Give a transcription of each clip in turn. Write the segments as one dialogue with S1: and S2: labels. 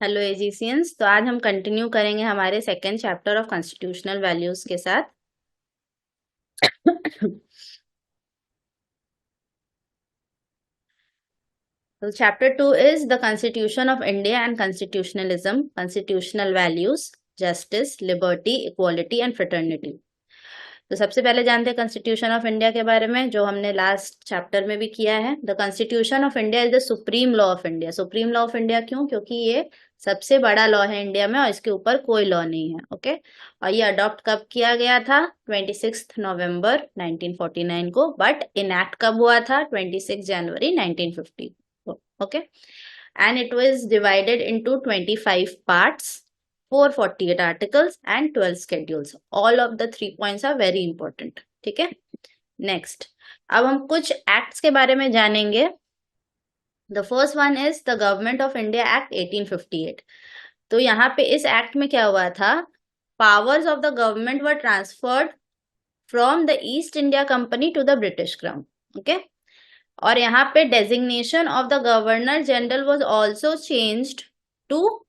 S1: Hello एजिशियंस। तो आज हम कंटिन्यू करेंगे हमारे second chapter of constitutional values के साथ। तो chapter 2 is the constitution of India and constitutionalism, constitutional values, justice, liberty, equality and fraternity. तो सबसे पहले जानते हैं कॉन्स्टिट्यूशन ऑफ इंडिया के बारे में, जो हमने लास्ट चैप्टर में भी किया है। The constitution of India is the supreme law of India. Supreme law of India क्यों? क्योंकि ये सबसे बड़ा लॉ है इंडिया में और इसके ऊपर कोई लॉ नहीं है। ओके। और ये अडॉप्ट कब किया गया था? 26 नवंबर 1949 को। बट इनैक्ट कब हुआ था? 26 जनवरी 1950। Okay. And it was divided into 25 parts, 448 articles and 12 schedules. All of the 3 points are very important. ठीक है। नेक्स्ट, अब हम कुछ एक्ट्स के बारे में जानेंगे। The first one is the government of India act 1858। तो यहाँ पे इस एक्ट में क्या हुआ था? Powers of the government were transferred from the East India Company to the British Crown. Okay. और यहाँ पे designation of the governor general was also changed to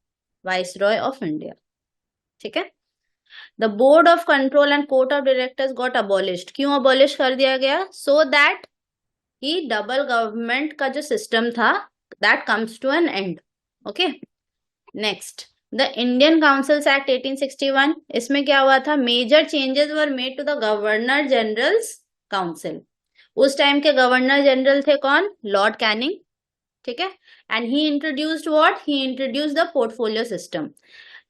S1: viceroy of India. ठीक है। The board of control and court of directors got abolished. क्यों abolish कर दिया गया? So that कि डबल गवर्नमेंट का जो सिस्टम था that comes to an end. Okay. Next, the Indian councils Act 1861। इसमें क्या हुआ था? Major changes were made to the governor general's council. उस टाइम के गवर्नर जनरल थे कौन? Lord Canning. ठीक है। And he introduced what? He introduced the portfolio system.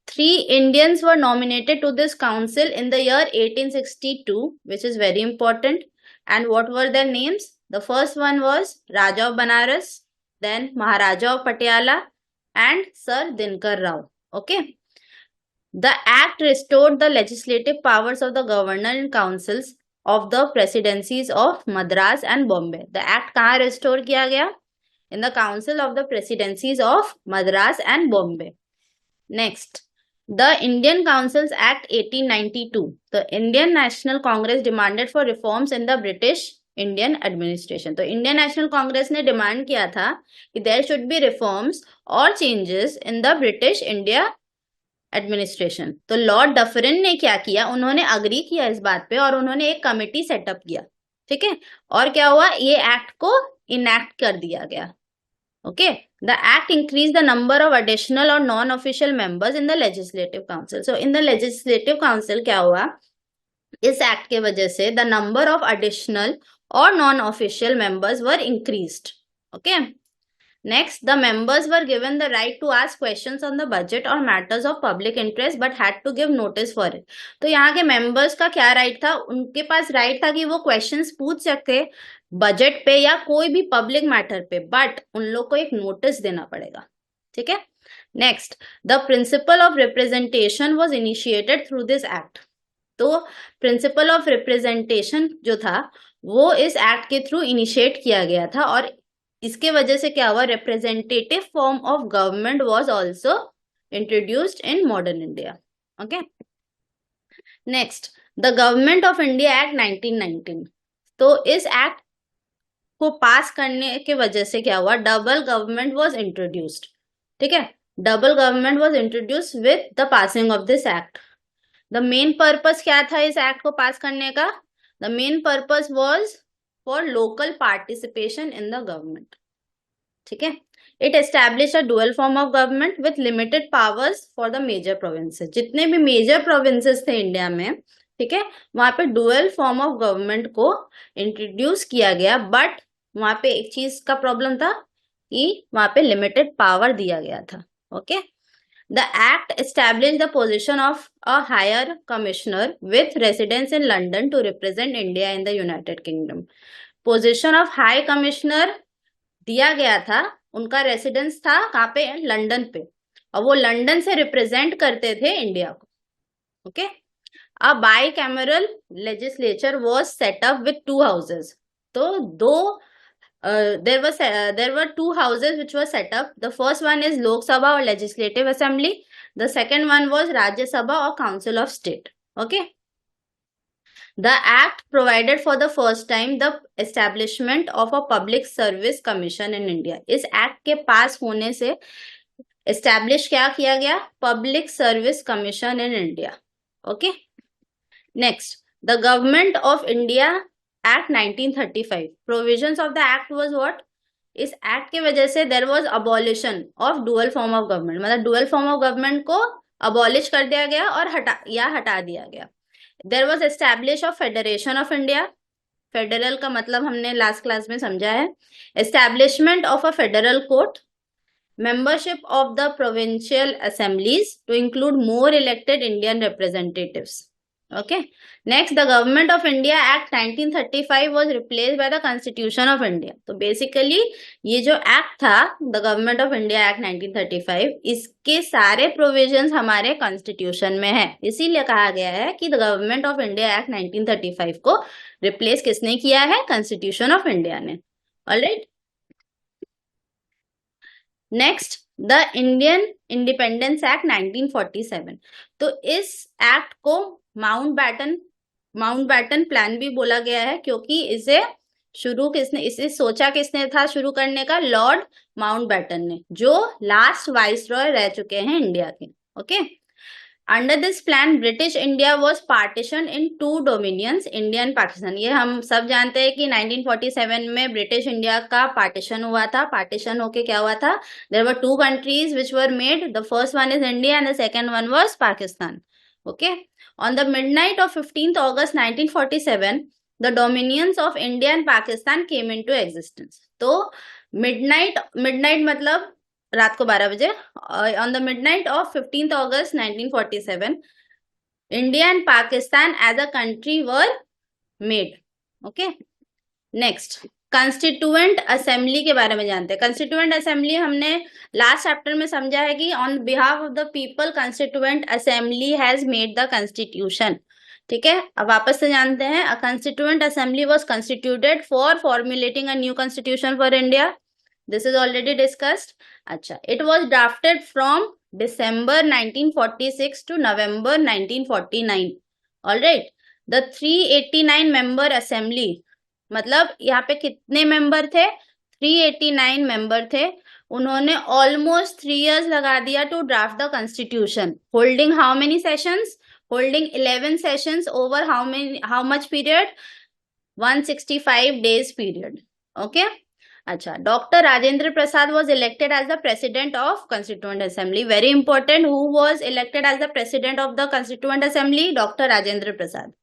S1: 3 Indians were nominated to this council in the year 1862, which is very important. And what were their names? The first one was Raja of Banaras, then Maharaja of Patiala, and Sir Dinkar Rao. Okay. The act restored the legislative powers of the governor and councils of the presidencies of Madras and Bombay. The act कहाँ restore किया गया? In the council of the presidencies of Madras and Bombay. Next, the Indian Councils Act 1892. The Indian National Congress demanded for reforms in the British Indian administration. तो Indian National Congress ने demand किया था कि there should be reforms or changes in the British India administration. तो Lord Dufferin ने क्या किया? उन्होंने अग्री किया इस बात पे और उन्होंने एक कमिटी सेटअप किया। ठीक है। और क्या हुआ? ये एक्ट को इनैक्ट कर दिया गया। Okay, the act increased the number of additional or non-official members in the legislative council. So in the legislative council क्या हुआ? इस एक्ट के वजह से the number of additional or non-official members were increased. Okay. Next, the members were given the right to ask questions on the budget or matters of public interest but had to give notice for it. तो यहाँ के members का क्या right था? उनके पास right था कि वो questions पूछ सकते बजट पे या कोई भी पब्लिक मैटर पे, बट उन लोग को एक नोटिस देना पड़ेगा। ठीक है। Next, the principle of representation was initiated through this act. तो प्रिंसिपल ऑफ रिप्रेजेंटेशन जो था वो इस एक्ट के थ्रू इनिशिएट किया गया था और इसके वजह से क्या हुआ? Representative form of government was also introduced in modern India. Okay. Next, the government of India act 1919। तो इस एक्ट को पास करने के वजह से क्या हुआ? Double government was introduced. ठीक है। Double government was introduced with the passing of this act. The main purpose क्या था इस एक्ट को पास करने का? The main purpose was for local participation in the government. ठीक है। It establish a dual form of government with limited powers for the major provinces. जितने भी मेजर प्रोविंसेस थे इंडिया में, ठीक है, वहां पे डुअल फॉर्म ऑफ गवर्नमेंट को इंट्रोड्यूस किया गया। बट वहां पे एक चीज का प्रॉब्लम था कि वहां पे लिमिटेड पावर दिया गया था। Okay. The act establish the position of a higher commissioner with residence in London to represent India in the United Kingdom. Position of high commissioner दिया गया था, उनका रेसिडेंस था कहाँ पे? लंदन पे, और वो लंदन से रिप्रेजेंट करते थे इंडिया को। Okay. A bicameral legislature was set up with 2 houses. So there were 2 houses which were set up. The first one is Lok Sabha or Legislative Assembly. The second one was Rajya Sabha or Council of State. Okay. The act provided for the first time the establishment of a public service commission in India. इस act के पास होने से establish क्या किया गया? Public service commission in India. Okay, next, the government of India act 1935, provisions of the act was what? इस act की वजह से there was abolition of dual form of government, मतलब डुअल फॉर्म ऑफ गवर्नमेंट को abolish कर दिया गया और हटा दिया गया। There was establish of federation of India, federal का मतलब हमने लास्ट क्लास में समझा है। Establishment of a federal court, membership of the provincial assemblies to include more elected Indian representatives. Okay, next, the Government of India Act 1935 was replaced by the Constitution of India. तो basically ये जो act था, the Government of India Act 1935, इसके सारे provisions हमारे constitution में है, इसीलिए कहा गया है कि the government of India act 1935 को रिप्लेस किसने किया है? कॉन्स्टिट्यूशन ऑफ इंडिया ने। Alright, next, the Indian independence act 1947। तो इस एक्ट को माउंटबैटन प्लान भी बोला गया है, क्योंकि इसे सोचा किसने था शुरू करने का? लॉर्ड माउंटबैटन ने, जो लास्ट वाइसरॉय रह चुके हैं इंडिया के। Okay, under this plan British India was partition in two dominions, India and Pakistan. ये हम सब जानते हैं कि 1947 में ब्रिटिश इंडिया का पार्टीशन हुआ था। पार्टीशन होके क्या हुआ था? There were two countries which were made, the first one is India and the second one was Pakistan. Okay, on the midnight of 15th August 1947 the dominions of India and Pakistan came into existence. तो midnight मतलब रात को 12 बजे, on the midnight of 15th August 1947 India and Pakistan as a country were made. Okay, next, constituent assembly के बारे में जानते हैं। कंस्टिट्यूएंट असेंबली हमने लास्ट चैप्टर में समझा है कि on behalf of the people constituent assembly has made the constitution. ठीक है, अब वापस से जानते हैं। A constituent assembly was constituted for formulating a new constitution for India. This is already discussed. अच्छा, it was drafted from December 1946 to November 1949. Alright, the 389 member assembly, मतलब यहाँ पे कितने मेंबर थे? 389 मेंबर थे। उन्होंने ऑलमोस्ट 3 years लगा दिया to draft the constitution, holding how many sessions? Holding 11 sessions over how much period? 165 days period. Okay, अच्छा, doctor Rajendra Prasad was elected as the president of Constituent Assembly. Very important, who was elected as the president of the Constituent Assembly? Dr. Rajendra Prasad.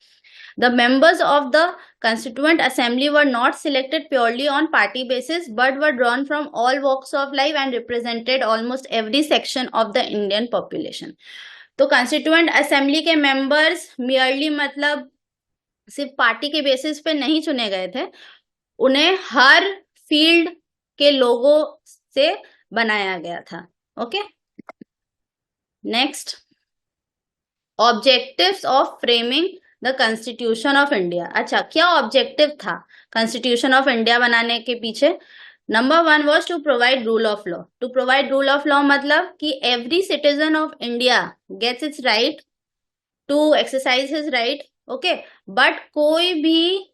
S1: The members of the Constituent Assembly were not selected purely on party basis, but were drawn from all walks of life and represented almost every section of the Indian population. तो Constituent Assembly के members merely मतलब सिर्फ party के basis पे नहीं चुने गए थे, उन्हें हर फील्ड के लोगों से बनाया गया था। Okay, next, objectives of framing the constitution of India. अच्छा, क्या ऑब्जेक्टिव था कॉन्स्टिट्यूशन ऑफ इंडिया बनाने के पीछे? Number 1 was to provide rule of law. To provide rule of law मतलब कि every citizen of India gets its right to exercise his right. Okay, but कोई भी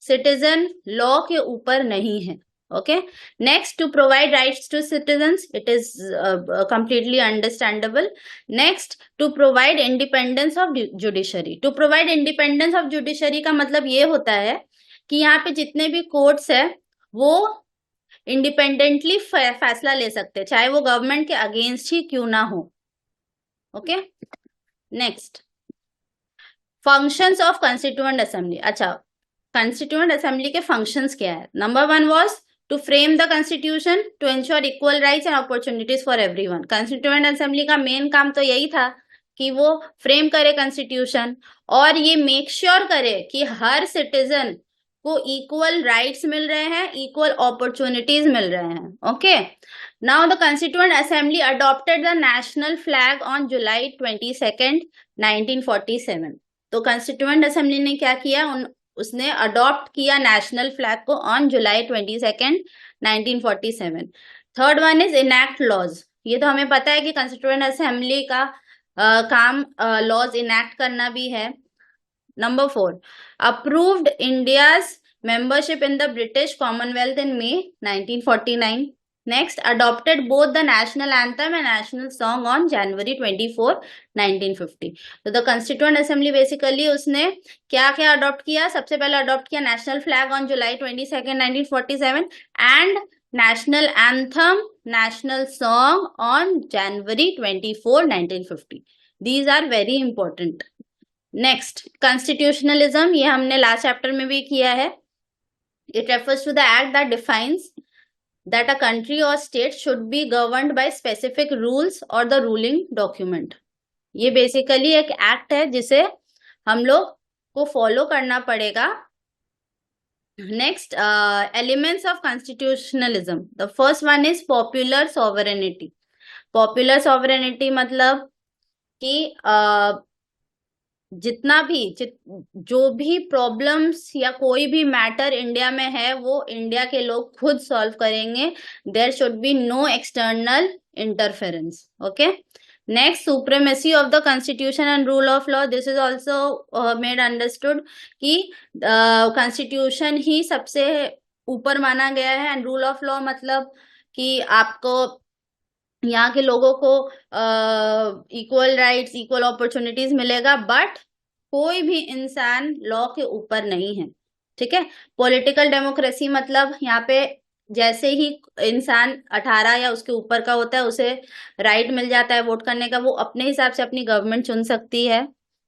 S1: सिटीजन लॉ के ऊपर नहीं है। Okay, next, to provide rights to citizens, it is completely understandable. Next, to provide independence of judiciary. To provide independence of judiciary का मतलब ये होता है कि यहाँ पे जितने भी कोर्ट्स है वो इंडिपेंडेंटली फैसला ले सकते हैं, चाहे वो गवर्नमेंट के अगेंस्ट ही क्यों ना हो। Okay, next, functions of constituent assembly. अच्छा, कंस्टिट्यूएंट असेंबली के फंक्शंस क्या है? Number 1 was to frame the constitution to ensure equal rights and opportunities for everyone. Constituent Assembly का मेन काम तो यही था कि वो फ्रेम करे कॉन्स्टिट्यूशन और ये मेक श्योर करे कि हर सिटीजन को इक्वल राइट्स मिल रहे हैं, इक्वल अपॉर्चुनिटीज मिल रहे हैं। Okay, now the constituent assembly adopted the national flag on July 22, 1947। तो कंस्टिट्यूएंट असेंबली ने क्या किया? उसने अडॉप्ट किया नेशनल फ्लैग को on July 22, 1947। Third one is enact laws. ये तो हमें पता है कि कंस्टिट्यूएंट असेंबली का काम लॉज इनैक्ट करना भी है। Number 4, approved India's membership in the British Commonwealth in May 1949। Next, adopted both the national anthem and national song on January 24, 1950. तो द कॉन्स्टिट्यूएंट असेंबली बेसिकली उसने क्या क्या अडॉप्ट किया? सबसे पहले अडॉप्ट किया national flag on July 22, 1947 and national anthem, national song on January 24, 1950. These are very important. Next, constitutionalism, ये हमने लास्ट चैप्टर में भी किया है. It refers to the act that defines that a country or state should be governed by specific rules or the ruling document. ये basically एक act है जिसे हम लोग को फॉलो करना पड़ेगा. Next, elements of constitutionalism. The first one is popular sovereignty. Popular sovereignty मतलब कि जितना भी जो भी प्रॉब्लम्स या कोई भी मैटर इंडिया में है वो इंडिया के लोग खुद सॉल्व करेंगे. There should be no external interference. Okay. Next, supremacy of the constitution and rule of law. This is also made understood कि कॉन्स्टिट्यूशन ही सबसे ऊपर माना गया है एंड रूल ऑफ लॉ मतलब कि आपको यहाँ के लोगों को इक्वल राइट्स, इक्वल अपॉर्चुनिटीज मिलेगा, बट कोई भी इंसान लॉ के ऊपर नहीं है. ठीक है. पॉलिटिकल डेमोक्रेसी मतलब यहाँ पे जैसे ही इंसान 18 या उसके ऊपर का होता है उसे राइट मिल जाता है वोट करने का, वो अपने हिसाब से अपनी गवर्नमेंट चुन सकती है.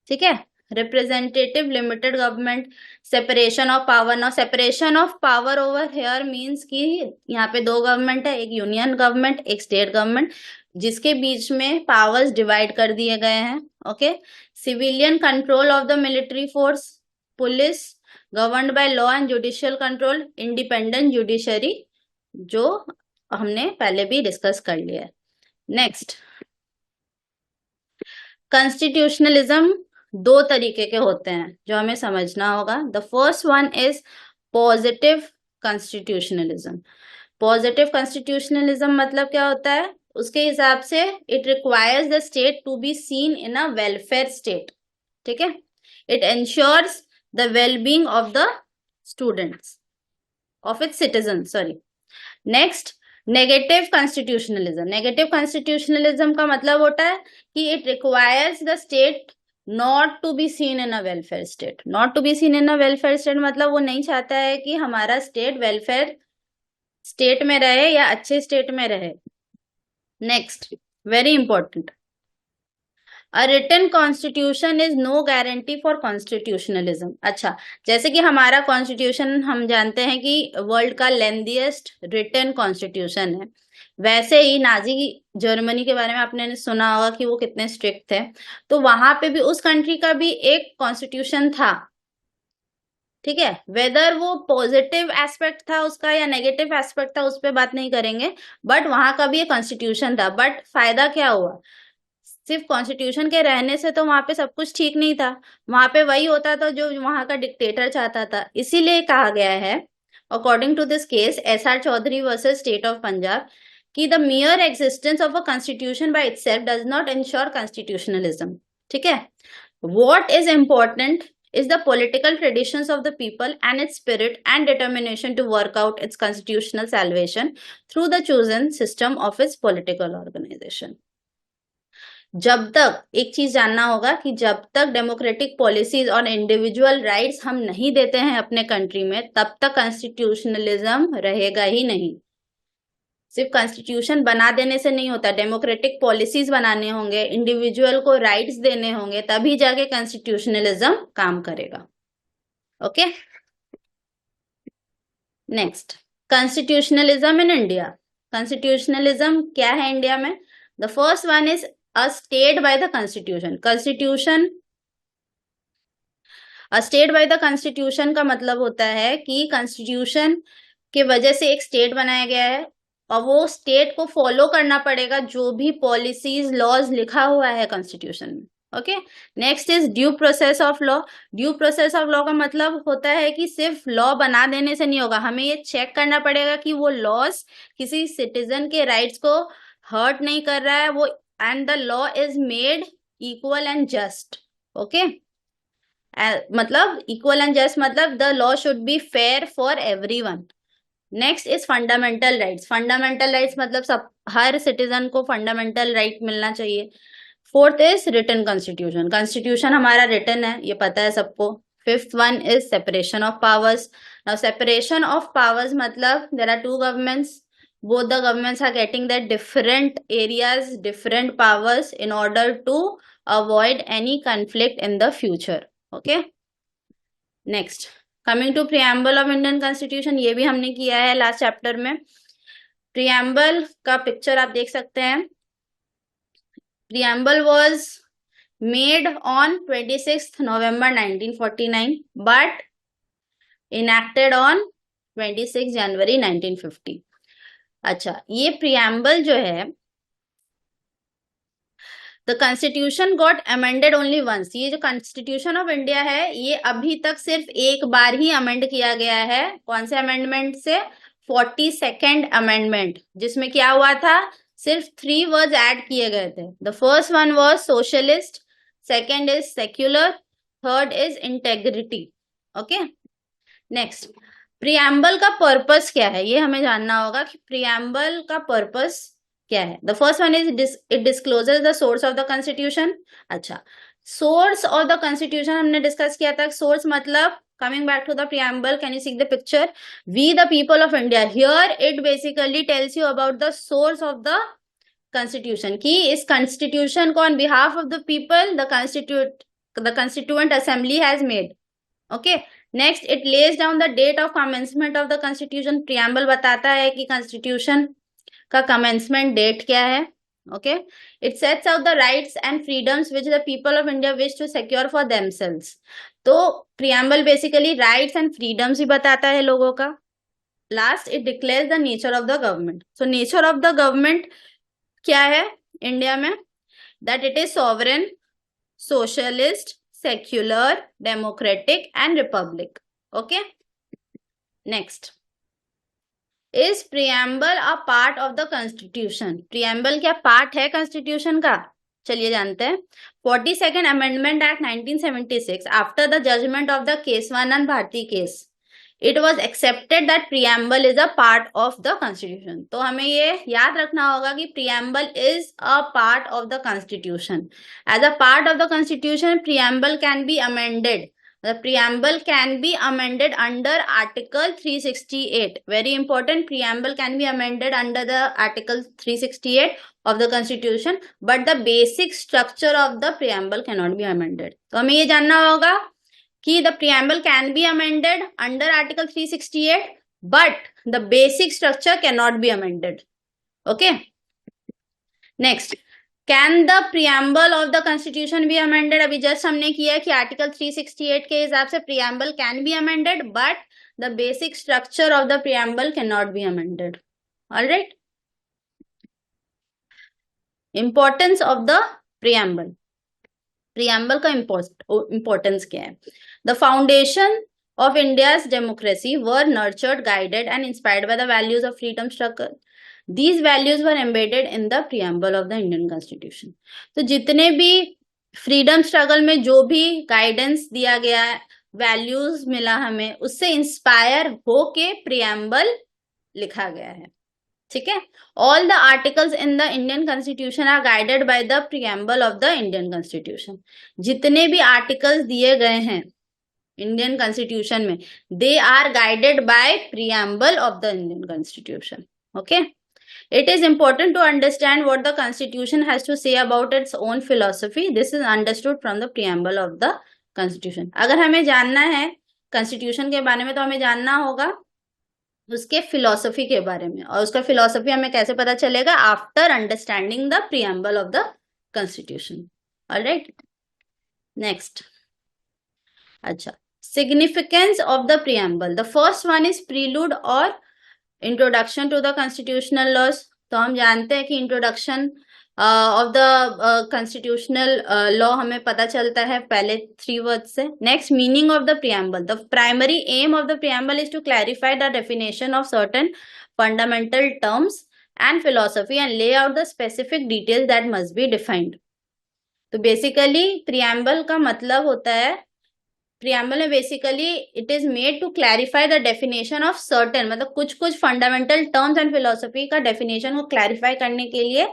S1: ठीक है. Representative limited government, separation of power. Now separation of power over here means कि यहाँ पे दो गवर्नमेंट है, एक यूनियन गवर्नमेंट, एक स्टेट गवर्नमेंट, जिसके बीच में पावर्स डिवाइड कर दिए गए हैं. Okay. Civilian control of the military force, police governed by law and judicial control, independent judiciary जो हमने पहले भी डिस्कस कर लिया है. नेक्स्ट, कॉन्स्टिट्यूशनलिज्म दो तरीके के होते हैं जो हमें समझना होगा. The first one is positive constitutionalism. Positive constitutionalism मतलब क्या होता है? उसके हिसाब से it requires the state to be seen in a welfare state. ठीक है. It ensures the wellbeing of the students, of its citizen. Sorry. Next, negative constitutionalism. Negative constitutionalism का मतलब होता है कि it requires the state not to be seen in a welfare state. Not to be seen in a welfare state मतलब वो नहीं चाहता है कि हमारा स्टेट वेलफेयर स्टेट में रहे या अच्छे स्टेट में रहे. Next, very important, a written constitution is no guarantee for constitutionalism. अच्छा, जैसे कि हमारा कॉन्स्टिट्यूशन हम जानते हैं कि वर्ल्ड का लेंथीएस्ट रिटन कॉन्स्टिट्यूशन है, वैसे ही नाजी जर्मनी के बारे में आपने सुना होगा कि वो कितने स्ट्रिक्ट थे. तो वहां पे भी उस कंट्री का भी एक कॉन्स्टिट्यूशन था. ठीक है. वेदर वो पॉजिटिव एस्पेक्ट था उसका या नेगेटिव एस्पेक्ट था उस पर बात नहीं करेंगे, बट वहां का भी एक कॉन्स्टिट्यूशन था. बट फायदा क्या हुआ? सिर्फ कॉन्स्टिट्यूशन के रहने से तो वहां पे सब कुछ ठीक नहीं था. वहां पे वही होता था जो वहां का डिक्टेटर चाहता था. इसीलिए कहा गया है, according to this case SR Chaudhary versus state of Punjab, कि the mere existence of a constitution by itself does not ensure constitutionalism. ठीक है. What is important is the political traditions of the people and its spirit and determination to work out its constitutional salvation through the chosen system of its political organization. जब तक एक चीज जानना होगा कि जब तक डेमोक्रेटिक पॉलिसीज और इंडिविजुअल राइट्स हम नहीं देते हैं अपने कंट्री में, तब तक कॉन्स्टिट्यूशनलिज्म रहेगा ही नहीं. सिर्फ कॉन्स्टिट्यूशन बना देने से नहीं होता, डेमोक्रेटिक पॉलिसीज बनाने होंगे, इंडिविजुअल को राइट्स देने होंगे, तभी जाके कॉन्स्टिट्यूशनलिज्म काम करेगा. Okay. Next, constitutionalism in India. Constitutionalism क्या है इंडिया में? The first one is a state by the constitution. Constitution, a state by the constitution का मतलब होता है कि कॉन्स्टिट्यूशन के वजह से एक स्टेट बनाया गया है और वो स्टेट को फॉलो करना पड़ेगा जो भी पॉलिसीज लॉज लिखा हुआ है कॉन्स्टिट्यूशन में. Okay. Next is due process of law. Due process of law का मतलब होता है कि सिर्फ लॉ बना देने से नहीं होगा, हमें ये चेक करना पड़ेगा कि वो लॉज किसी सिटीजन के राइट्स को हर्ट नहीं कर रहा है, वो and the law is made equal and just. Okay. मतलब इक्वल एंड जस्ट मतलब the law should be fair for everyone. Next is fundamental rights. Fundamental rights मतलब सब हर सिटीजन को फंडामेंटल राइट मिलना चाहिए। Fourth is written constitution. Constitution हमारा written है, ये पता है सबको। Fifth one is separation of powers. Now separation of powers मतलब there are two governments, both the governments are getting their different areas, different powers in order to avoid any conflict in the future. Okay, next coming to preamble of Indian Constitution, ये भी हमने किया है last chapter में। preamble का picture आप देख सकते हैं। preamble was made on 26th November 1949 but enacted on 26 January 1950। अच्छा, ये प्रियम्बल जो है, the constitution got amended only once. ये जो कॉन्स्टिट्यूशन ऑफ इंडिया है ये अभी तक सिर्फ एक बार ही अमेंड किया गया है। कौन से अमेंडमेंट से? 42nd अमेंडमेंट, जिसमें क्या हुआ था, सिर्फ 3 वर्ड्स ऐड किए गए थे। The first one was socialist, second is secular, third is integrity. Okay, next preamble का पर्पस क्या है, ये हमें जानना होगा कि प्रियम्बल का पर्पस क्या है। The first one is it discloses the source of the constitution. अच्छा, सोर्स ऑफ द कॉन्स्टिट्यूशन हमने डिस्कस किया था। सोर्स मतलब coming back to the preamble, can you see the picture? We the people of India, here it basically tells you about the source of the constitution, कि इस constitution को on behalf of the people the constituent assembly has made. Okay, next it lays down the date of commencement of the constitution. preamble बताता है कि constitution का commencement date क्या है। okay, it sets out the rights and freedoms which the people of India wish to secure for themselves. तो preamble basically rights and freedoms ही बताता है लोगों का। last it declares the nature of the government. so nature of the government क्या है India में? that it is sovereign, socialist, secular, democratic and republic. okay, next is preamble a part of the constitution? preamble क्या part है constitution का? चलिए जानते हैं। 42nd amendment act 1976 after the judgment of the case Swanand Bharti case, it was accepted that preamble is a part of the constitution. तो हमें ये याद रखना होगा कि preamble is a part of the constitution. As a part of the constitution, preamble can be amended. The preamble can be amended under article 368. Very important, preamble can be amended under the article 368 of the constitution, but the basic structure of the preamble cannot be amended. तो हमें ये जानना होगा कि the preamble can be amended under article 368 but the basic structure cannot be amended. okay, next can the preamble of the constitution be amended? अभी just हमने किया कि article 368 के हिसाब से preamble can be amended but the basic structure of the preamble cannot be amended. all right, importance of the preamble. preamble का importance क्या है? The foundation of India's democracy were nurtured, guided and inspired by the values of freedom struggle. These values were embedded in the preamble of the Indian Constitution. तो जितने भी freedom struggle में जो भी guidance दिया गया है, वैल्यूज मिला हमें, उससे इंस्पायर होके प्रियम्बल लिखा गया है। ठीक है, all the articles in the Indian constitution are guided by the preamble of the Indian constitution. जितने भी आर्टिकल्स दिए गए हैं इंडियन कॉन्स्टिट्यूशन में, they are guided by preamble of the Indian constitution. Okay, it is important to understand what the constitution has to say about its own philosophy. This is understood from the preamble of the constitution. अगर हमें जानना है constitution के बारे में तो हमें जानना होगा उसके philosophy के बारे में, और उसका philosophy हमें कैसे पता चलेगा? After understanding the preamble of the constitution. All right, next. अच्छा, significance of the preamble. The first one is prelude or introduction to the constitutional laws. तो हम जानते हैं कि introduction of the constitutional law हमें पता चलता है पहले 3 वर्ड से। Next, meaning of the preamble. The primary aim of the preamble is to clarify the definition of certain fundamental terms and philosophy and lay out the specific details that must be defined. तो basically preamble का मतलब होता है preamble में basically it is made to clarify the definition of certain, मतलब कुछ कुछ fundamental terms and philosophy का डेफिनेशन को क्लैरिफाई करने के लिए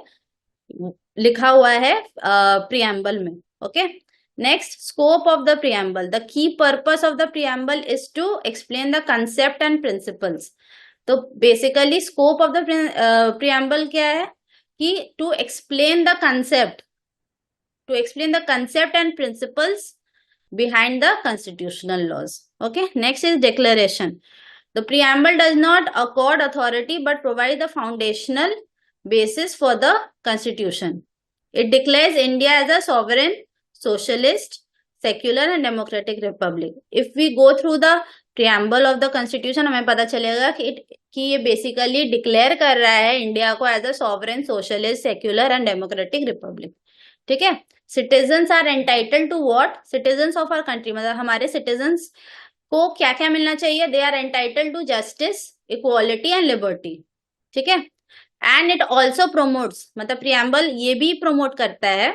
S1: लिखा हुआ है प्रियम्बल में। Okay, next, scope of the preamble. The key purpose of the preamble is to explain the concept and principles. तो basically scope of the preamble क्या है कि to explain the concept, and principles behind the constitutional laws. Okay, next is declaration. The preamble does not accord authority but provide the foundational basis for the constitution. It declares India as a sovereign, socialist, secular and democratic republic. If we go through the preamble of the constitution, हमें पता चलेगा कि ये basically declare कर रहा है India को as a sovereign, socialist, secular and democratic republic. ठीक है, citizens are entitled to what, citizens of our country, मतलब हमारे सिटीजन्स को क्या क्या मिलना चाहिए, they are entitled to justice, equality and liberty. ठीक है, एंड इट ऑल्सो प्रोमोट्स, मतलब प्रियम्बल ये भी प्रोमोट करता है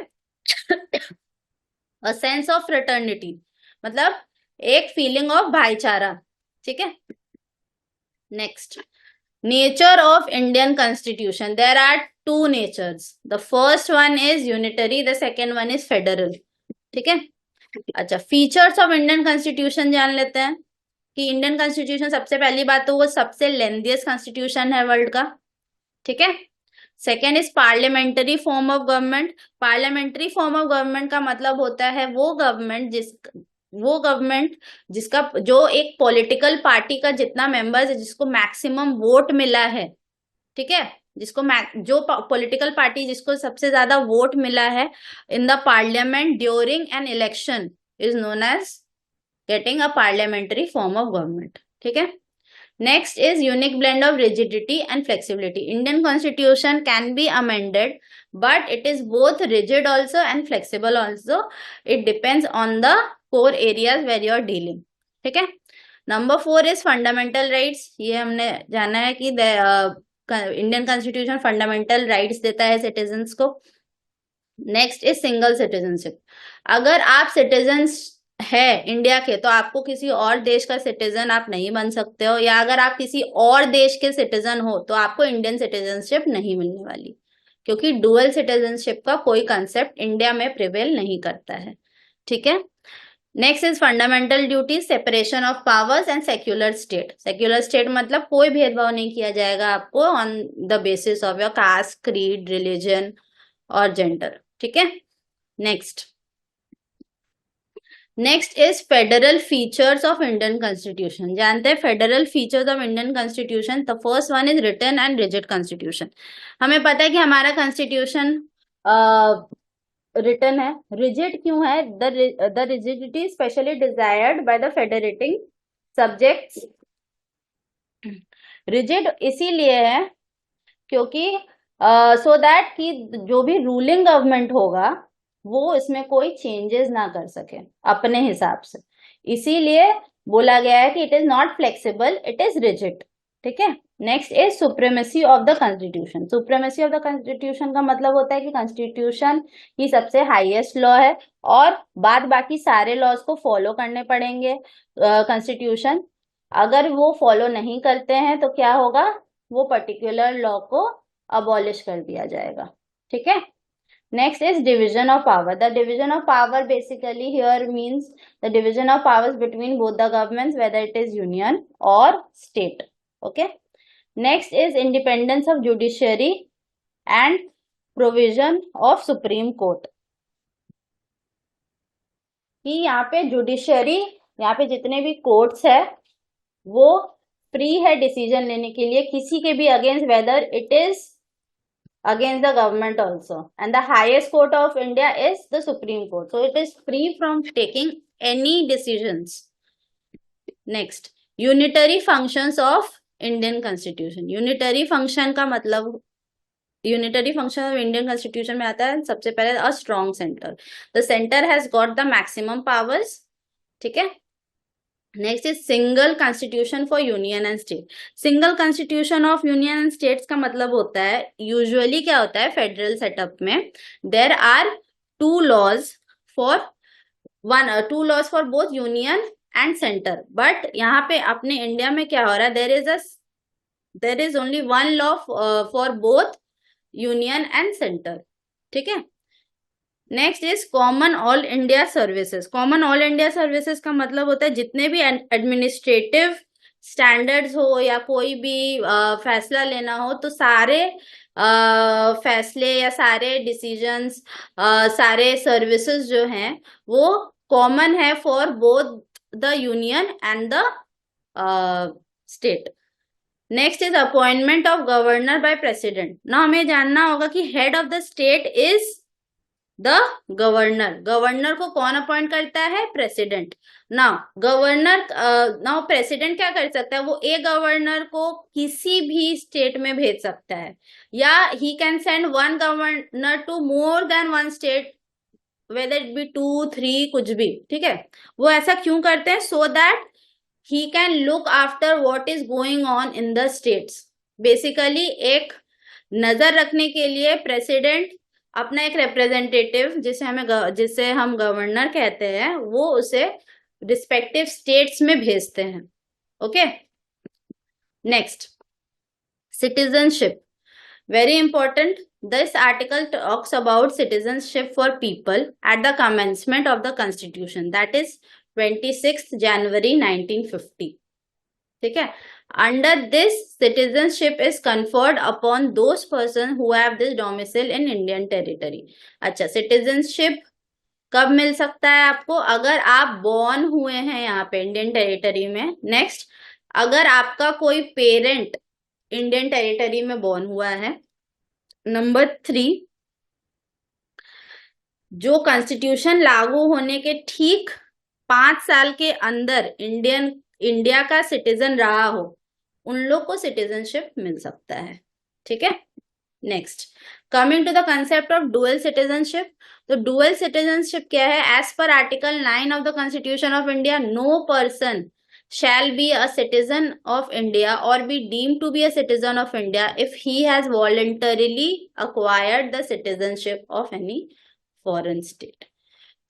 S1: अ सेंस ऑफ फ्रेटर्निटी, मतलब एक फीलिंग ऑफ भाईचारा। ठीक है, next, nature of Indian constitution. There are two natures. The first one is unitary, the second one is federal. ठीक है, अच्छा, फीचर्स ऑफ इंडियन कॉन्स्टिट्यूशन जान लेते हैं कि इंडियन कॉन्स्टिट्यूशन, सबसे पहली बात तो वो सबसे लेंथीएस्ट कॉन्स्टिट्यूशन है वर्ल्ड का। ठीक है, second is parliamentary form of government. Parliamentary form of government का मतलब होता है वो गवर्नमेंट जिसका जो एक पॉलिटिकल पार्टी का जितना मेंबर्स है, जिसको मैक्सिमम वोट मिला है। ठीक है, जो पॉलिटिकल पार्टी जिसको सबसे ज्यादा वोट मिला है in the parliament during an election is known as getting a parliamentary form of government. ठीक है, next is unique blend of rigidity and flexibility. Indian constitution can be amended but it is both rigid also and flexible also, it depends on the core areas where you are dealing. ठीक है, number 4 is fundamental rights. ये हमने जाना है कि Indian constitution fundamental rights देता है citizens को। Next is single citizenship. अगर आप सिटीजन्स है इंडिया के तो आपको किसी और देश का सिटीजन आप नहीं बन सकते हो, या अगर आप किसी और देश के सिटीजन हो तो आपको इंडियन सिटीजनशिप नहीं मिलने वाली, क्योंकि डुअल सिटीजनशिप का कोई कंसेप्ट इंडिया में प्रिवेल नहीं करता है। ठीक है, next is fundamental duties, separation of powers and secular state. Secular state मतलब कोई भेदभाव नहीं किया जाएगा आपको on the basis of your caste, creed, religion और जेंडर। ठीक है, next is federal features of Indian constitution. जानते हैं federal features of Indian constitution. The first one is written and rigid constitution. हमें पता है कि हमारा कॉन्स्टिट्यूशन रिटन है। रिजिड क्यों है? The rigidity specially desired by the federating subjects. Rigid इसीलिए है क्योंकि सो दैट कि जो भी रूलिंग गवर्नमेंट होगा वो इसमें कोई चेंजेस ना कर सके अपने हिसाब से, इसीलिए बोला गया है कि it is not flexible, it is rigid. ठीक है, next is supremacy of the constitution. Supremacy of the constitution का मतलब होता है कि कॉन्स्टिट्यूशन ही सबसे हाईएस्ट लॉ है और बाद बाकी सारे लॉज को फॉलो करने पड़ेंगे कॉन्स्टिट्यूशन। अगर वो फॉलो नहीं करते हैं तो क्या होगा, वो पर्टिकुलर लॉ को अबॉलिश कर दिया जाएगा। ठीक है, next is division of power. The division of power basically here means the division of powers between both the governments, whether it is union or state. Okay, next is independence of judiciary and provision of supreme court. कि यहाँ पे judiciary, यहाँ पे जितने भी courts है वो free है डिसीजन लेने के लिए किसी के भी against, whether it is against the government also, and the highest court of India is the Supreme Court, so it is free from taking any decisions. Next, unitary functions of Indian Constitution. Unitary function का मतलब, unitary function of Indian Constitution में आता है सबसे पहले a strong center. The center has got the maximum powers. ठीक है, next is single constitution for union and state. Single constitution of union and states का मतलब होता है, यूजुअली क्या होता है फेडरल सेटअप में, there are 2 laws for two laws for both union and centre, but यहाँ पे अपने इंडिया में क्या हो रहा है, there is only one law for both union and centre, ठीक है। Next is common all India services. Common all India services का मतलब होता है जितने भी एडमिनिस्ट्रेटिव स्टैंडर्ड्स हो या कोई भी फैसला लेना हो, तो सारे फैसले या सारे डिसीजंस, सारे सर्विसेज जो हैं वो कॉमन है for both the union and the state. Next is appointment of governor by president. ना हमें जानना होगा कि head of the state is the governor. Governor को कौन अपॉइंट करता है, president. Now governor, now president क्या कर सकता है, वो एक गवर्नर को किसी भी स्टेट में भेज सकता है, या he can send one governor to more than one state, whether it be 2, 3, कुछ भी, ठीक है। वो ऐसा क्यों करते हैं, so that he can look after what is going on in the states. Basically एक नजर रखने के लिए प्रेसिडेंट अपना एक रिप्रेजेंटेटिव, जिसे हम गवर्नर कहते हैं, वो उसे रिस्पेक्टिव स्टेट्स में भेजते हैं। Okay, next citizenship, very important. This article talks about citizenship for people at the commencement of the constitution, that is 26 जनवरी 1950, ठीक है। Under this, citizenship is conferred upon those persons who have this domicile in Indian territory. अच्छा, citizenship कब मिल सकता है आपको, अगर आप born हुए हैं यहाँ पे इंडियन टेरिटरी में। नेक्स्ट, अगर आपका कोई पेरेंट इंडियन टेरिटरी में बॉर्न हुआ है। नंबर 3, जो कॉन्स्टिट्यूशन लागू होने के ठीक 5 साल के अंदर इंडिया का सिटीजन रहा हो, उन लोग को सिटीजनशिप मिल सकता है, ठीक है। Next, coming to the concept of dual citizenship. तो डुअल सिटीजनशिप क्या है, as per article 9 of the constitution of India, no person shall be a citizen of India or be deemed to be a citizen of India if he has voluntarily acquired the citizenship of any foreign state।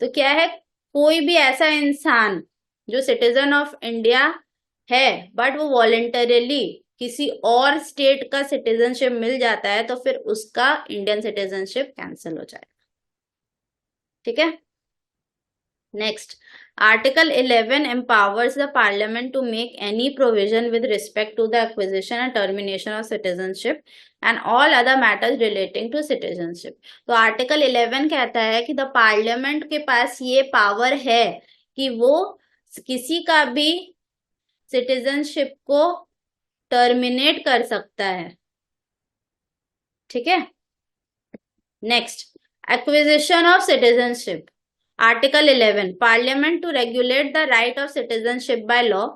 S1: तो क्या है, कोई भी ऐसा इंसान जो citizen of India है but वो वॉलेंटरीली किसी और स्टेट का सिटीजनशिप मिल जाता है, तो फिर उसका इंडियन सिटीजनशिप कैंसिल हो जाएगा, ठीक है। Next, article 11 empowers the parliament to make any provision with respect to the acquisition and termination of citizenship and all other matters relating to citizenship। तो आर्टिकल 11 कहता है कि द पार्लियामेंट के पास ये पावर है कि वो किसी का भी सिटीजनशिप को टर्मिनेट कर सकता है, ठीक है। Next, acquisition of citizenship. Article 11, Parliament to regulate the right of citizenship by law.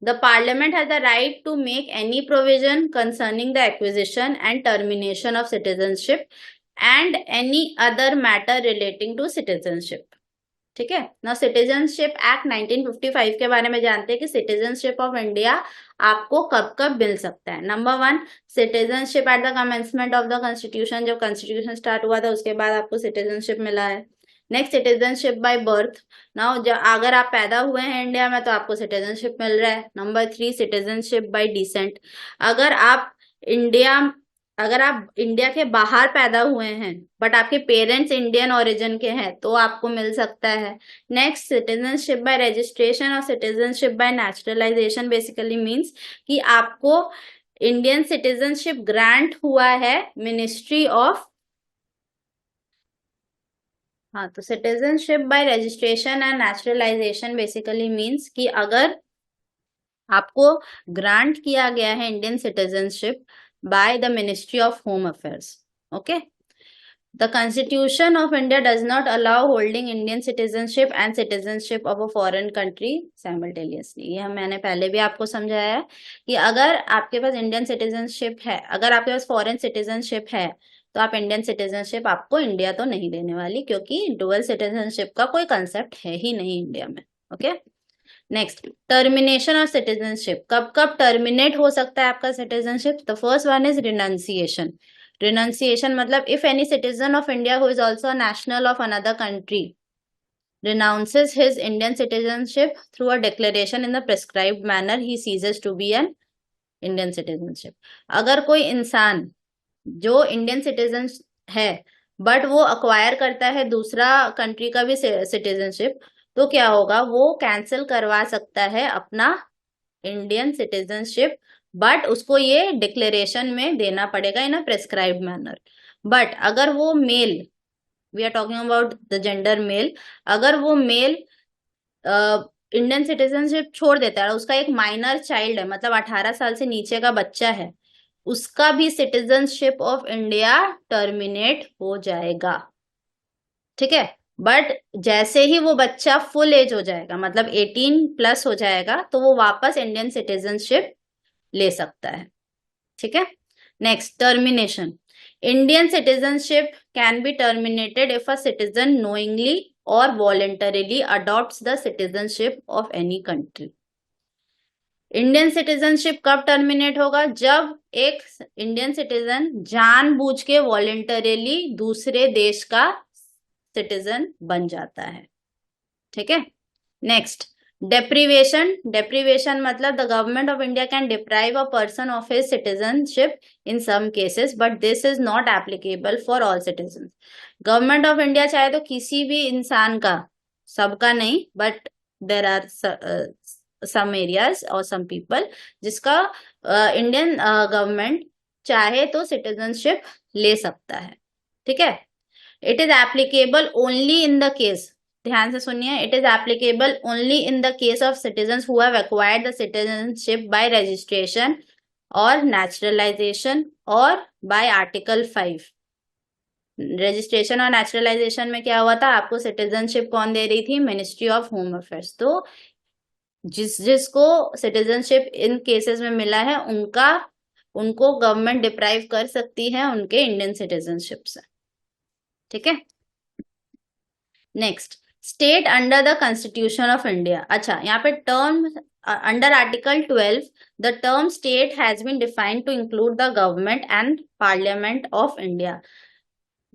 S1: The Parliament has the right to make any provision concerning the acquisition and termination of citizenship and any other matter relating to citizenship, ठीक है। ना citizenship act 1955 के बारे में जानते हैं कि citizenship of India आपको कब कब मिल सकता है। Number 1, citizenship at the commencement of the constitution, जब कॉन्स्टिट्यूशन स्टार्ट हुआ था उसके बाद आपको सिटीजनशिप मिला है। Next, citizenship by birth, now अगर आप पैदा हुए हैं इंडिया में तो आपको सिटीजनशिप मिल रहा है। नंबर 3, सिटीजनशिप बाय डिसेंट, अगर आप इंडिया के बाहर पैदा हुए हैं बट आपके पेरेंट्स इंडियन ओरिजिन के हैं तो आपको मिल सकता है। नेक्स्ट, सिटीजनशिप बाय रजिस्ट्रेशन और citizenship by naturalisation basically means कि आपको इंडियन सिटीजनशिप ग्रांट हुआ है मिनिस्ट्री ऑफ, हाँ, तो citizenship by registration and naturalisation basically means कि अगर आपको ग्रांट किया गया है Indian citizenship by the ministry of home affairs, okay. The constitution of India does not allow holding Indian citizenship and citizenship of a foreign country simultaneously. ये मैंने पहले भी आपको समझाया है कि अगर आपके पास इंडियन सिटीजनशिप है, अगर आपके पास फॉरेन सिटीजनशिप है, तो आप इंडियन सिटीजनशिप आपको इंडिया तो नहीं देने वाली, क्योंकि डुअल सिटीजनशिप का कोई कंसेप्ट है ही नहीं इंडिया में, okay. Next, termination of citizenship, कब कब टर्मिनेट हो सकता है आपका citizenship. The first one is renunciation. Renunciation मतलब if any citizen of India who is also national of another country renounces his Indian citizenship through a declaration in the prescribed manner, he ceases to be an Indian citizenship. अगर कोई इंसान जो Indian citizen है but वो acquire करता है दूसरा country का भी सिटीजनशिप, तो क्या होगा, वो कैंसिल करवा सकता है अपना इंडियन सिटीजनशिप, बट उसको ये डिक्लेरेशन में देना पड़ेगा in a prescribed manner. But अगर वो male, we are talking about the gender male, अगर वो मेल इंडियन सिटीजनशिप छोड़ देता है, उसका एक माइनर चाइल्ड है, मतलब 18 साल से नीचे का बच्चा है, उसका भी सिटीजनशिप ऑफ इंडिया टर्मिनेट हो जाएगा. ठीक है. बट जैसे ही वो बच्चा फुल एज हो जाएगा, मतलब 18+ हो जाएगा, तो वो वापस इंडियन सिटीजनशिप ले सकता है. ठीक है. Next, termination. Indian citizenship can be terminated if a citizen knowingly or voluntarily adopts the citizenship of any country. Indian citizenship कब टर्मिनेट होगा, जब एक इंडियन सिटीजन जानबूझ के वॉलेंटरीली दूसरे देश का सिटीजन बन जाता है. ठीक है. Next, deprivation. Deprivation मतलब the government of India can deprive a person of his citizenship in some cases, but this is not applicable for all citizens. Government of India चाहे तो किसी भी इंसान का, सबका नहीं, but there are some areas और सम पीपल जिसका इंडियन गवर्नमेंट चाहे तो सिटीजनशिप ले सकता है. ठीक है. It is applicable only in the case, ध्यान से सुनिए, it is applicable only in the case of citizens who have acquired the citizenship by registration और नेचुरलाइजेशन और बाय आर्टिकल 5. रजिस्ट्रेशन और नेचुरलाइजेशन में क्या हुआ था, आपको सिटीजनशिप कौन दे रही थी, मिनिस्ट्री ऑफ होम अफेयर्स. तो जिसको सिटीजनशिप इन केसेस में मिला है उनको गवर्नमेंट डिप्राइव कर सकती है उनके इंडियन सिटीजनशिप से. ठीक है. Next, state under the constitution of India. अच्छा, यहाँ पे term under article 12 the term state has been defined to include the government and parliament of India,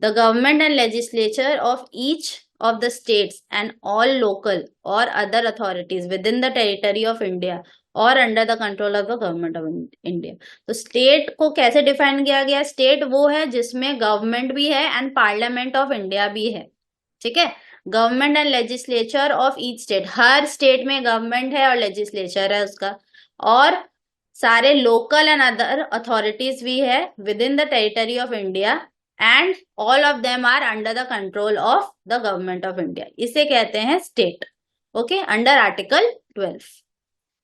S1: the government and legislature of each of the states and all local or other authorities within the territory of India or under the control of the government of India. तो state को कैसे define किया गया, state वो है जिसमें government भी है एंड पार्लियामेंट ऑफ इंडिया भी है. ठीक है. Government and legislature of each state, her state में गवर्नमेंट है और लेजिस्लेचर है उसका, और सारे लोकल एंड अदर अथॉरिटीज भी है with in the territory of India and all of them are under the control of the government of India. इसे कहते हैं state. Okay, under article 12.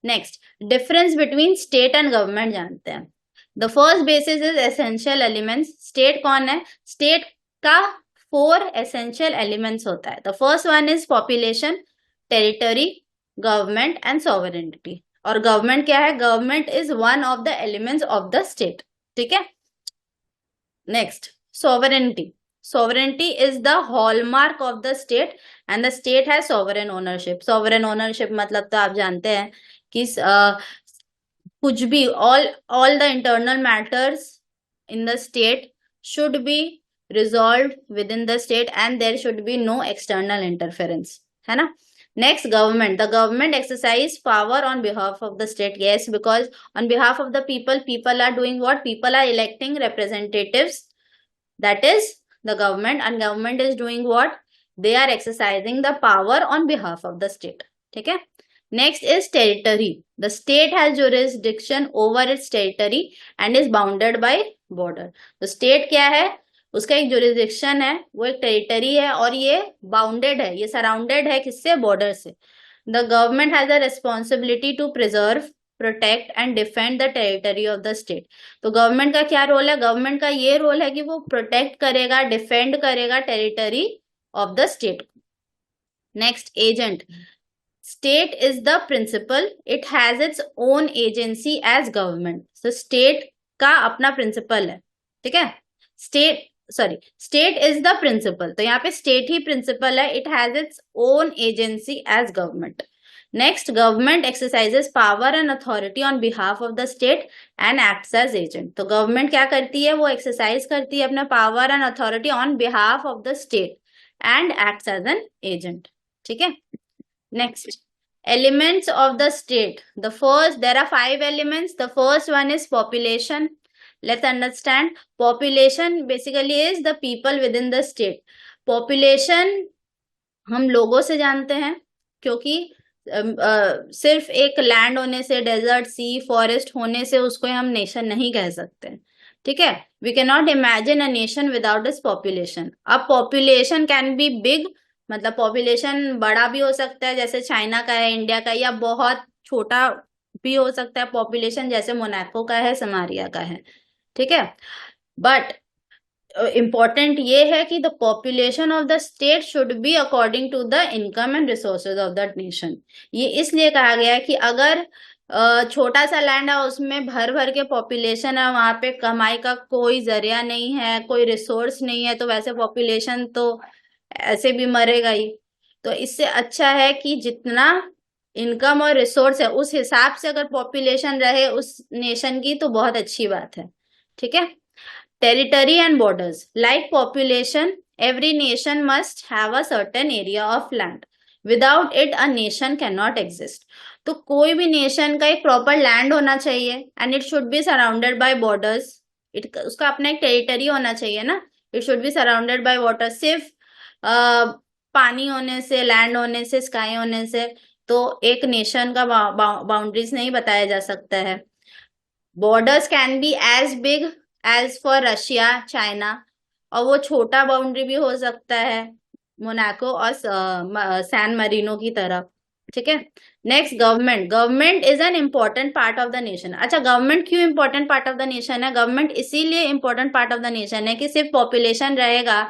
S1: Next, difference between state and government जानते हैं. The first basis is essential elements. State कौन है, state का 4 essential elements होता है. The first one is population, territory, government and sovereignty. और गवर्नमेंट क्या है, government is one of the elements of the state. ठीक है. Next, sovereignty. Sovereignty is the hallmark of the state and the state has sovereign ownership. Sovereign ownership मतलब तो आप जानते हैं कि कुछ भी all the internal matters in the state should be resolved within the state and there should be no external interference, है ना. Next, government. The government exercise power on behalf of the state. Yes, because on behalf of the people are doing what? People are electing representatives. That is the government, and government is doing what? They are exercising the power on behalf of the state. ठीक है. Next is territory. The state has jurisdiction over its territory and is bounded by border. तो state क्या है, उसका एक jurisdiction है, वो एक territory है और ये bounded है, ये surrounded है किससे, border से. The government has a responsibility to preserve, protect and defend the territory of the state. तो गवर्नमेंट का क्या रोल है, गवर्नमेंट का ये रोल है कि वो प्रोटेक्ट करेगा, डिफेंड करेगा territory of the state. Next, agent. State is the principal, it has its own agency as government. तो स्टेट का अपना प्रिंसिपल है. ठीक है. स्टेट इज द प्रिंसिपल, तो यहाँ पे स्टेट ही प्रिंसिपल है, it has its own agency as government. Next, government exercises power and authority on behalf of the state and acts as agent. तो government क्या करती है, वो exercise करती है अपना power and authority on behalf of the state and acts as an agent. ठीक है। Next, elements of the state. The first, there are 5 elements. The first one is population. Let's understand. Population basically is the people within the state. Population हम लोगों से जानते हैं, क्योंकि सिर्फ एक लैंड होने से, डेजर्ट, सी, फॉरेस्ट होने से उसको हम नेशन नहीं कह सकते, ठीक है। We can not imagine a nation without its population. अब पॉपुलेशन कैन बी बिग, मतलब पॉपुलेशन बड़ा भी हो सकता है जैसे चाइना का है, इंडिया का, या बहुत छोटा भी हो सकता है पॉपुलेशन जैसे मोनाको का है, समारिया का है, ठीक है। बट इम्पॉर्टेंट ये है कि the population of the state should be according to the income and resources of the nation. ये इसलिए कहा गया है कि अगर छोटा सा लैंड है, उसमें भर भर के पॉपुलेशन है, वहां पे कमाई का कोई जरिया नहीं है, कोई रिसोर्स नहीं है, तो वैसे पॉपुलेशन तो ऐसे भी मरेगा ही। तो इससे अच्छा है कि जितना इनकम और रिसोर्स है उस हिसाब से अगर पॉपुलेशन रहे उस नेशन की, तो बहुत अच्छी बात है, ठीक है। Territory and borders. Like population, every nation must have a certain area of land. Without it, a nation cannot exist. तो कोई भी नेशन का एक प्रॉपर लैंड होना चाहिए, and it should be surrounded by borders. उसका अपना एक टेरिटरी होना चाहिए ना, it should be surrounded by water. सिर्फ पानी होने से, लैंड होने से, स्काई होने से तो एक नेशन का बाउंड्रीज नहीं बताया जा सकता है। Borders can be as big as for Russia, China, और वो छोटा बाउंड्री भी हो सकता है मोनाको और सैन मरीनो की तरह, ठीक है। Next, government. Government is an important part of the nation. अच्छा, गवर्नमेंट क्यों important part of the nation है? गवर्नमेंट इसीलिए important part of the nation है कि सिर्फ पॉपुलेशन रहेगा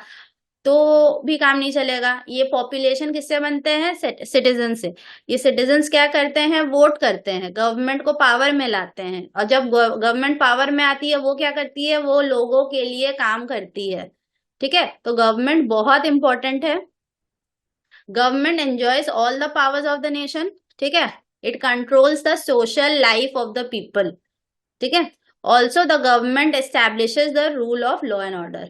S1: तो भी काम नहीं चलेगा। ये पॉपुलेशन किससे बनते हैं? सिटीजन से। ये सिटीजन्स क्या करते हैं? वोट करते हैं, गवर्नमेंट को पावर में लाते हैं, और जब गवर्नमेंट पावर में आती है वो क्या करती है? वो लोगों के लिए काम करती है, ठीक है। तो गवर्नमेंट बहुत इंपॉर्टेंट है। Government enjoys all the powers of the nation, ठीक है। It controls the social life of the people, ठीक है। Also the government establishes the rule of law and order.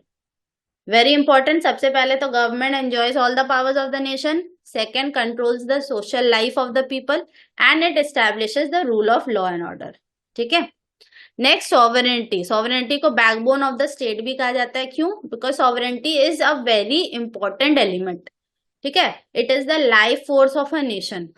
S1: Very important. सबसे पहले तो government enjoys all the powers of the nation, second controls the social life of the people, and it establishes the rule of law and order, ठीक है। Next, sovereignty. Sovereignty को backbone of the state भी कहा जाता है। क्यों? Because sovereignty is a very important element, ठीक है। It is the life force of a nation.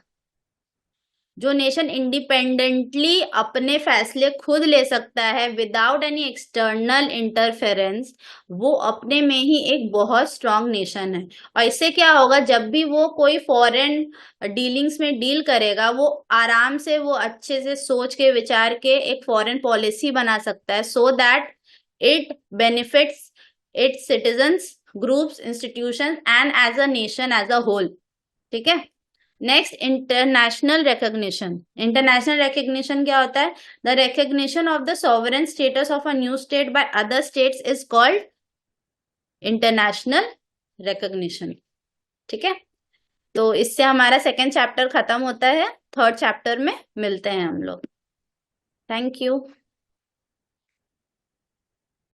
S1: जो नेशन इंडिपेंडेंटली अपने फैसले खुद ले सकता है विदाउट एनी एक्सटर्नल इंटरफेरेंस, वो अपने में ही एक बहुत स्ट्रांग नेशन है। और इससे क्या होगा? जब भी वो कोई फॉरेन डीलिंग्स में डील करेगा, वो आराम से, वो अच्छे से सोच के विचार के एक फॉरेन पॉलिसी बना सकता है, so that it benefits its citizens, groups, institution and as a nation as a whole, ठीक है। Next, international recognition. International recognition क्या होता है? The recognition of the sovereign status of a new state by other states is called international recognition, ठीक है। तो इससे हमारा सेकेंड चैप्टर खत्म होता है। थर्ड चैप्टर में मिलते हैं हम लोग। Thank you.